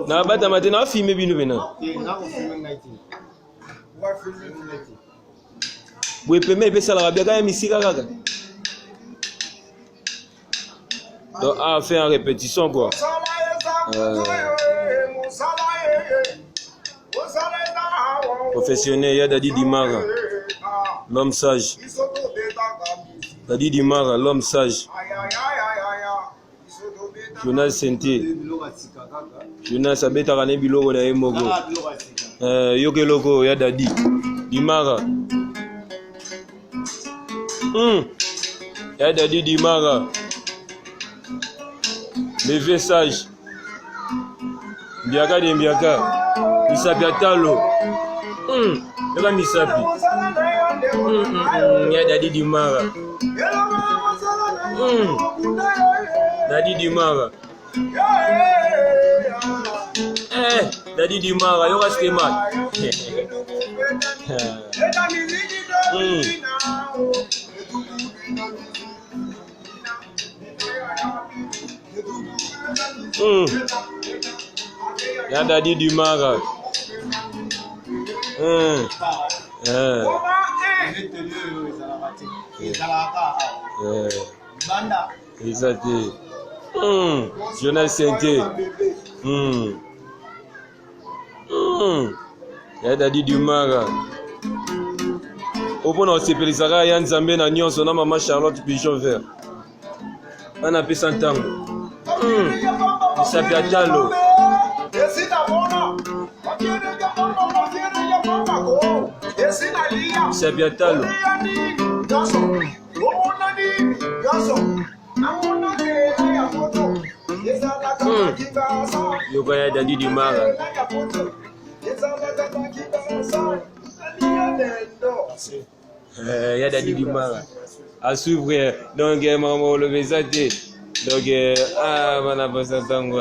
Na bata matin na filmer bino bena. Vous pouvez me ça la bien quand même ici kaka. Donc à faire en répétition quoi. Professionnel, il y a Dadi Dimara, l'homme sage. Dadi Dimara, l'homme sage. Jonas Senti. Jonas Abeta Rane Biloko na Emogo. Yoke Loko, il y a Dadi Dimara. Il y a Dadi Dimara. Levé sage. Biaka de Biaka. Misapi Atalo. Y'a Misapi. Y'a Dadi Dimara. Dadi Dimara. Dadi Dimara, y'a Stemat. Y'a Dadi Dimara. Exactement. Jonas Senti. Y'a Dadi Dimara. Au point on s'est pris ça, Yann Zambé na Nyon, son maman Charlotte Pigeon Vert. On a pu s'entendre. Il s'appelle Atalo. C'est bien Talo. Yoga ya Dadi Dimara. Ya Dadi Dimara. À suivre. Donc, maman, le visage. Donc, mana bossa tango.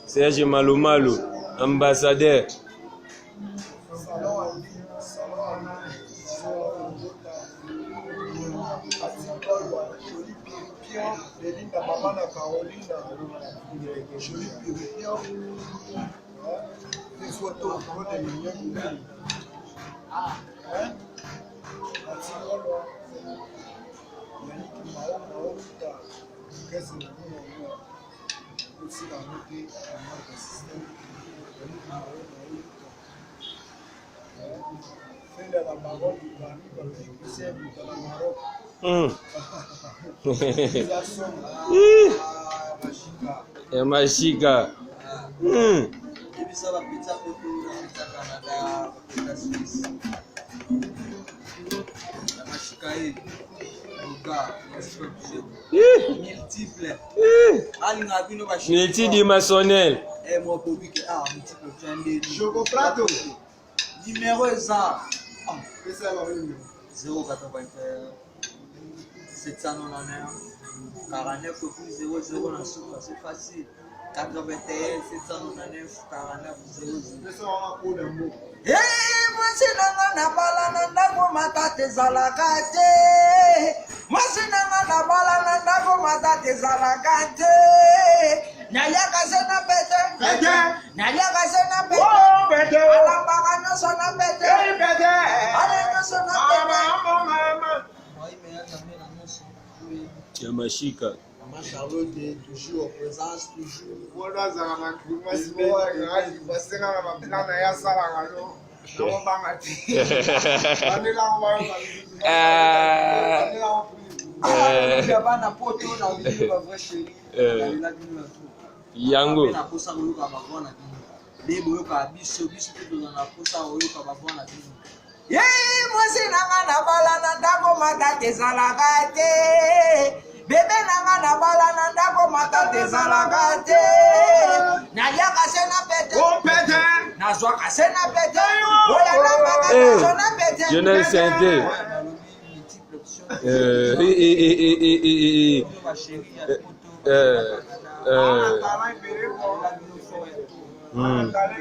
Serge Malou, ambassadeur. É Machika. Multidimensionnel. Chocoprato. Numéro exact. 081 799 49 plus 00 dans soupe, c'est facile. 81 799 49 00. Moi c'est na bala na ndako matate zalakate. Moi c'est na bala na ndako matate zalakate. Naliaka sena pete. Naliaka sena pete. Alambaka nyoso na pete. Ale nyoso na pete. Ya Machika. Maman Charlotte toujours présence toujours. Voilà ça na climat si moi grave parce que na plan na ya sala ngalo. No bangati. Anela ngwa. Ya bana poto na video ba vrai chéri. La bino la tout. Yango. Na posa ngo ka ba bona. Debo yo ka biso to na posa ngo ka ba bona. Moi c'est na bala na ndako matate zalakate. Bébé nanga na bala na ndako matate zalakate. Naliaka sena pete. Oh pete. Nazwaka sena pete. Oya nanga sena pete. Jonas Senti.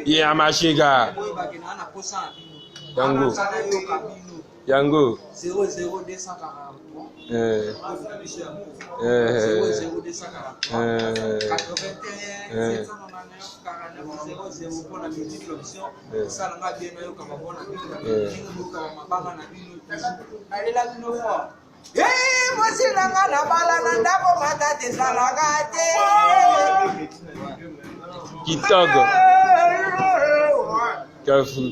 Ya Machika. Yango. Yango. 00243. 00243. Pour la multiple option, ça n'a pas bien eu comme on a dit. Allez là, une fois. Moi, c'est la balade, Kitago. Kafu.